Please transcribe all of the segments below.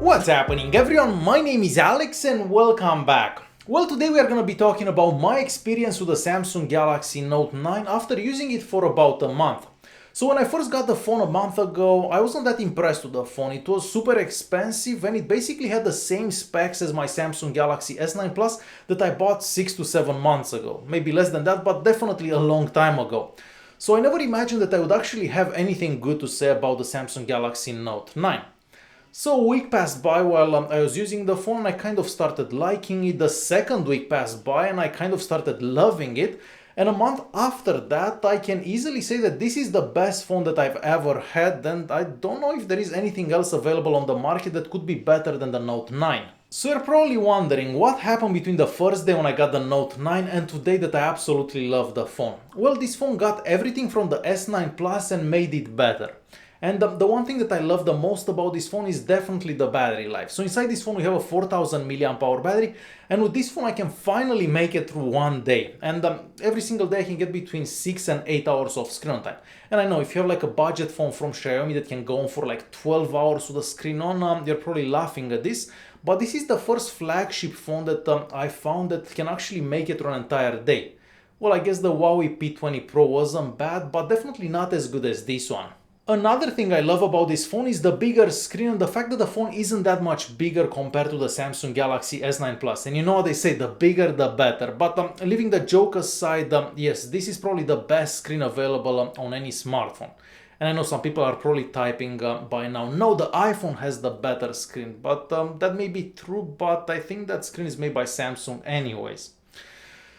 What's happening everyone, my name is Alex and welcome back. Well, today we are going to be talking about my experience with the Samsung Galaxy Note 9 after using it for about a month. So when I first got the phone a month ago, I wasn't that impressed with the phone. It was super expensive and it basically had the same specs as my Samsung Galaxy S9 Plus that I bought 6 to 7 months ago. Maybe less than that, but definitely a long time ago. So I never imagined that I would actually have anything good to say about the Samsung Galaxy Note 9. So a week passed by while I was using the phone and I kind of started liking it. The second week passed by and I kind of started loving it. And a month after that, I can easily say that this is the best phone that I've ever had, and I don't know if there is anything else available on the market that could be better than the Note 9. So you're probably wondering what happened between the first day when I got the Note 9 and today that I absolutely love the phone. Well, this phone got everything from the S9 Plus and made it better. And the one thing that I love the most about this phone is definitely the battery life. So inside this phone we have a 4000 mAh battery, and with this phone I can finally make it through one day. And every single day I can get between 6 and 8 hours of screen time. And I know if you have like a budget phone from Xiaomi that can go on for like 12 hours with the screen on, you're probably laughing at this. But this is the first flagship phone that I found that can actually make it through an entire day. Well, I guess the Huawei P20 Pro wasn't bad, but definitely not as good as this one. Another thing I love about this phone is the bigger screen and the fact that the phone isn't that much bigger compared to the Samsung Galaxy S9 Plus. And you know what they say, the bigger the better. But leaving the joke aside, yes, this is probably the best screen available on any smartphone. And I know some people are probably typing by now, no, the iPhone has the better screen. But that may be true, but I think that screen is made by Samsung anyways.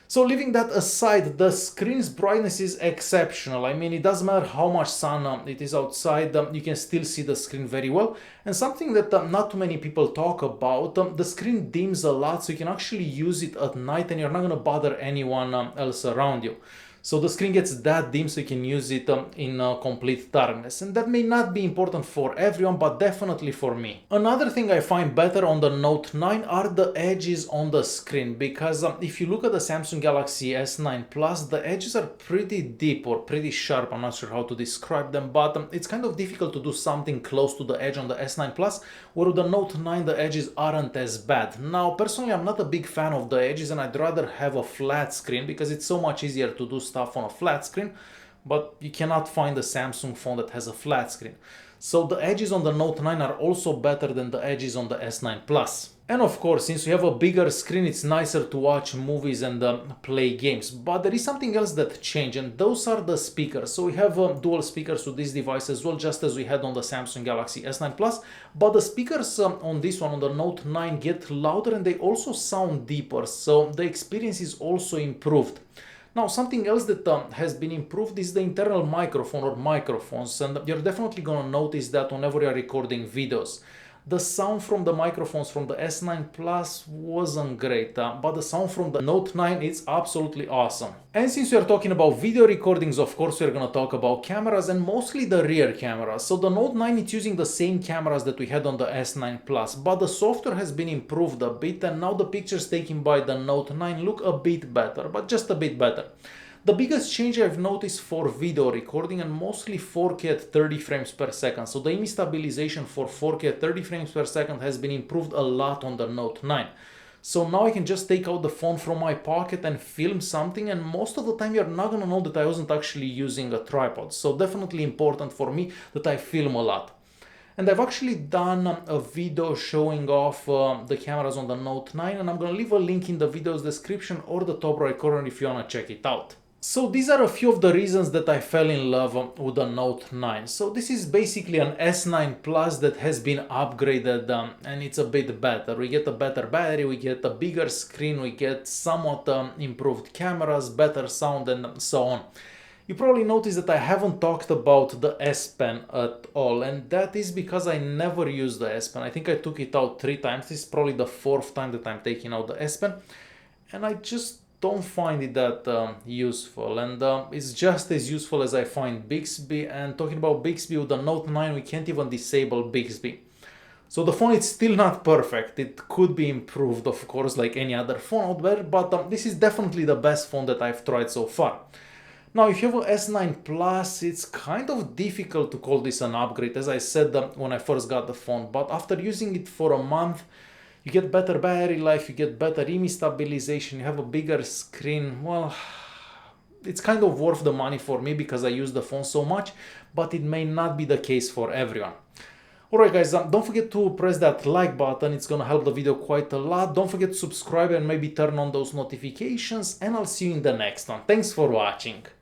So leaving that aside, the screen's brightness is exceptional. I mean, it doesn't matter how much sun it is outside, you can still see the screen very well. And something that not too many people talk about, the screen dims a lot, so you can actually use it at night and you're not going to bother anyone else around you. So the screen gets that dim so you can use it in complete darkness. And that may not be important for everyone, but definitely for me. Another thing I find better on the Note 9 are the edges on the screen. Because if you look at the Samsung Galaxy S9 Plus, the edges are pretty deep or pretty sharp. I'm not sure how to describe them, but it's kind of difficult to do something close to the edge on the S9 Plus, where with the Note 9 the edges aren't as bad. Now, personally, I'm not a big fan of the edges and I'd rather have a flat screen because it's so much easier to do stuff on a flat screen, but you cannot find a Samsung phone that has a flat screen. So the edges on the Note 9 are also better than the edges on the S9 Plus. And of course, since you have a bigger screen, it's nicer to watch movies and play games. But there is something else that changed, and those are the speakers. So we have dual speakers with this device as well, just as we had on the Samsung Galaxy S9 Plus. But the speakers on this one, on the Note 9, get louder and they also sound deeper. So the experience is also improved. Now, something else that has been improved is the internal microphone or microphones, and you're definitely going to notice that whenever you're recording videos. The sound from the microphones from the S9 Plus wasn't great, but the sound from the Note 9 is absolutely awesome. And since we are talking about video recordings, of course we're going to talk about cameras and mostly the rear camera. So the Note 9 is using the same cameras that we had on the S9 Plus, but the software has been improved a bit and now the pictures taken by the Note 9 look a bit better, but just a bit better. The biggest change I've noticed for video recording, and mostly 4K at 30 frames per second. So the image stabilization for 4K at 30 frames per second has been improved a lot on the Note 9. So now I can just take out the phone from my pocket and film something, and most of the time you're not gonna know that I wasn't actually using a tripod. So definitely important for me that I film a lot. And I've actually done a video showing off the cameras on the Note 9, and I'm gonna leave a link in the video's description or the top right corner if you wanna check it out. So these are a few of the reasons that I fell in love with the Note 9. So this is basically an S9 Plus that has been upgraded and it's a bit better. We get a better battery, we get a bigger screen, we get somewhat improved cameras, better sound and so on. You probably noticed that I haven't talked about the S Pen at all, and that is because I never used the S Pen. I think I took it out 3 times. This is probably the 4th time that I'm taking out the S Pen, and I just don't find it that useful, and it's just as useful as I find Bixby. And talking about Bixby, with the Note 9 we can't even disable Bixby. So the phone is still not perfect. It could be improved, of course, like any other phone out there, but this is definitely the best phone that I've tried so far. Now, if you have a S9 Plus, it's kind of difficult to call this an upgrade, as I said when I first got the phone. But after using it for a month, you get better battery life, you get better image stabilization, you have a bigger screen. Well, it's kind of worth the money for me because I use the phone so much, but it may not be the case for everyone. Alright guys, don't forget to press that like button, it's gonna help the video quite a lot. Don't forget to subscribe and maybe turn on those notifications, and I'll see you in the next one. Thanks for watching.